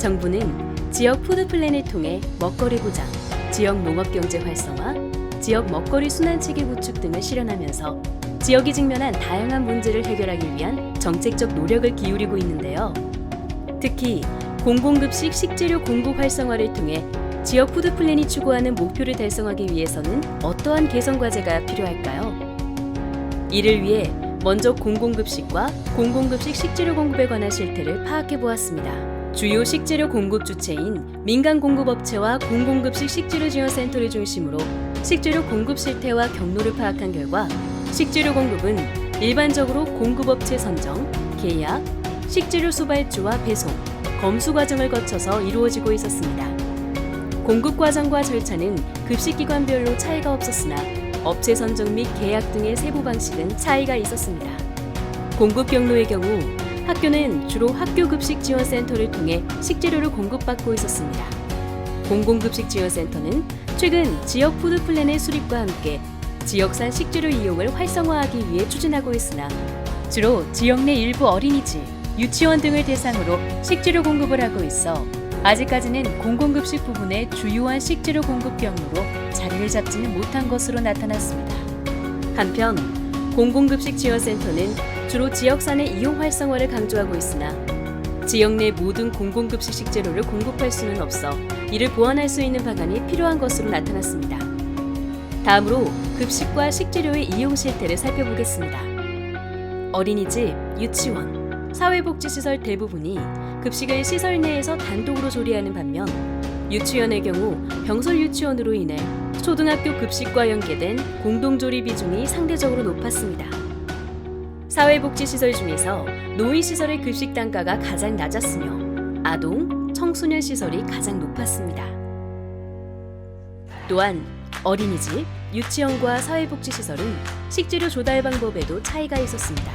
정부는 지역 푸드 플랜을 통해 먹거리 보장, 지역 농업 경제 활성화, 지역 먹거리 순환 체계 구축 등을 실현하면서 지역이 직면한 다양한 문제를 해결하기 위한 정책적 노력을 기울이고 있는데요. 특히 공공급식 식재료 공급 활성화를 통해 지역 푸드 플랜이 추구하는 목표를 달성하기 위해서는 어떠한 개선 과제가 필요할까요? 이를 위해 먼저 공공급식과 공공급식 식재료 공급에 관한 실태를 파악해 보았습니다. 주요 식재료 공급 주체인 민간 공급업체와 공공급식 식재료 지원센터를 중심으로 식재료 공급 실태와 경로를 파악한 결과 식재료 공급은 일반적으로 공급업체 선정, 계약, 식재료 수발주와 배송, 검수 과정을 거쳐서 이루어지고 있었습니다. 공급 과정과 절차는 급식기관별로 차이가 없었으나 업체 선정 및 계약 등의 세부 방식은 차이가 있었습니다. 공급 경로의 경우 학교는 주로 학교급식지원센터를 통해 식재료를 공급받고 있었습니다. 공공급식지원센터는 최근 지역 푸드 플랜의 수립과 함께 지역산 식재료 이용을 활성화하기 위해 추진하고 있으나 주로 지역 내 일부 어린이집, 유치원 등을 대상으로 식재료 공급을 하고 있어 아직까지는 공공급식 부분의 주요한 식재료 공급 경로로 자리를 잡지는 못한 것으로 나타났습니다. 한편 공공급식 지원센터는 주로 지역산의 이용 활성화를 강조하고 있으나 지역 내 모든 공공급식 식재료를 공급할 수는 없어 이를 보완할 수 있는 방안이 필요한 것으로 나타났습니다. 다음으로 급식과 식재료의 이용 실태를 살펴보겠습니다. 어린이집, 유치원, 사회복지시설 대부분이 급식을 시설 내에서 단독으로 조리하는 반면 유치원의 경우 병설 유치원으로 인해 초등학교 급식과 연계된 공동조리 비중이 상대적으로 높았습니다. 사회복지시설 중에서 노인시설의 급식 단가가 가장 낮았으며 아동, 청소년 시설이 가장 높았습니다. 또한 어린이집, 유치원과 사회복지시설은 식재료 조달 방법에도 차이가 있었습니다.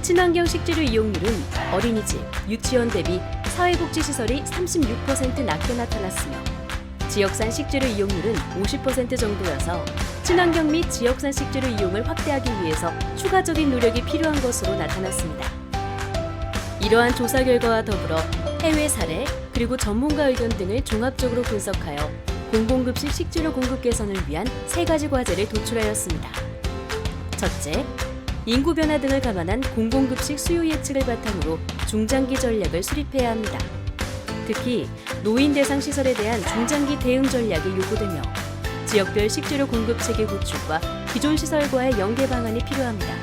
친환경 식재료 이용률은 어린이집, 유치원 대비 사회복지시설이 36% 낮게 나타났으며 지역산 식재료 이용률은 50% 정도여서 친환경 및 지역산 식재료 이용을 확대하기 위해서 추가적인 노력이 필요한 것으로 나타났습니다. 이러한 조사 결과와 더불어 해외 사례 그리고 전문가 의견 등을 종합적으로 분석하여 공공급식 식재료 공급 개선을 위한 3가지 과제를 도출하였습니다. 첫째, 인구 변화 등을 감안한 공공급식 수요 예측을 바탕으로 중장기 전략을 수립해야 합니다. 특히 노인 대상 시설에 대한 중장기 대응 전략이 요구되며 지역별 식재료 공급 체계 구축과 기존 시설과의 연계 방안이 필요합니다.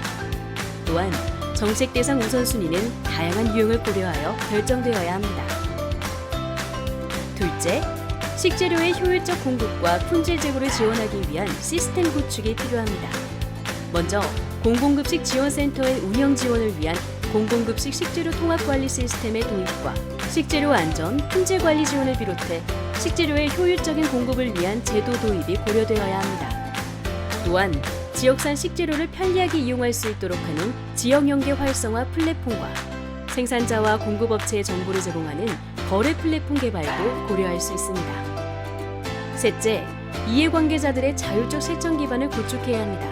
또한 정책 대상 우선순위는 다양한 유형을 고려하여 결정되어야 합니다. 둘째, 식재료의 효율적 공급과 품질 제고를 지원하기 위한 시스템 구축이 필요합니다. 먼저 공공급식 지원센터의 운영 지원을 위한 공공급식 식재료 통합관리 시스템의 도입과 식재료 안전, 품질 관리 지원을 비롯해 식재료의 효율적인 공급을 위한 제도 도입이 고려되어야 합니다. 또한 지역산 식재료를 편리하게 이용할 수 있도록 하는 지역 연계 활성화 플랫폼과 생산자와 공급업체의 정보를 제공하는 거래 플랫폼 개발도 고려할 수 있습니다. 셋째, 이해관계자들의 자율적 실천 기반을 구축해야 합니다.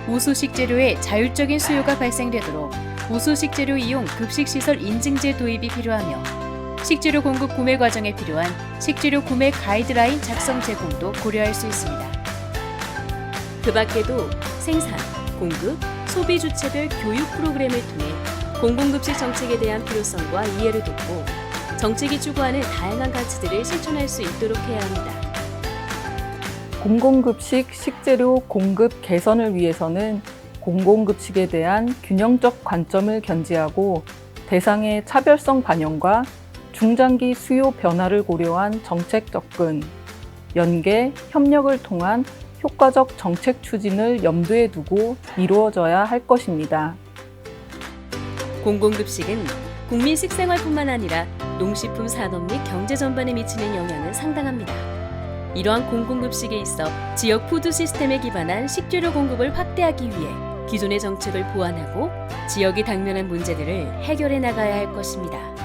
우수 식재료의 자율적인 수요가 발생되도록 우수 식재료 이용 급식시설 인증제 도입이 필요하며 식재료 공급 구매 과정에 필요한 식재료 구매 가이드라인 작성 제공도 고려할 수 있습니다. 그 밖에도 생산, 공급, 소비 주체별 교육 프로그램을 통해 공공급식 정책에 대한 필요성과 이해를 돕고 정책이 추구하는 다양한 가치들을 실천할 수 있도록 해야 합니다. 공공급식 식재료 공급 개선을 위해서는 공공급식에 대한 균형적 관점을 견지하고 대상의 차별성 반영과 중장기 수요 변화를 고려한 정책 접근, 연계, 협력을 통한 효과적 정책 추진을 염두에 두고 이루어져야 할 것입니다. 공공급식은 국민 식생활뿐만 아니라 농식품 산업 및 경제 전반에 미치는 영향은 상당합니다. 이러한 공공급식에 있어 지역 푸드 시스템에 기반한 식재료 공급을 확대하기 위해 기존의 정책을 보완하고 지역이 당면한 문제들을 해결해 나가야 할 것입니다.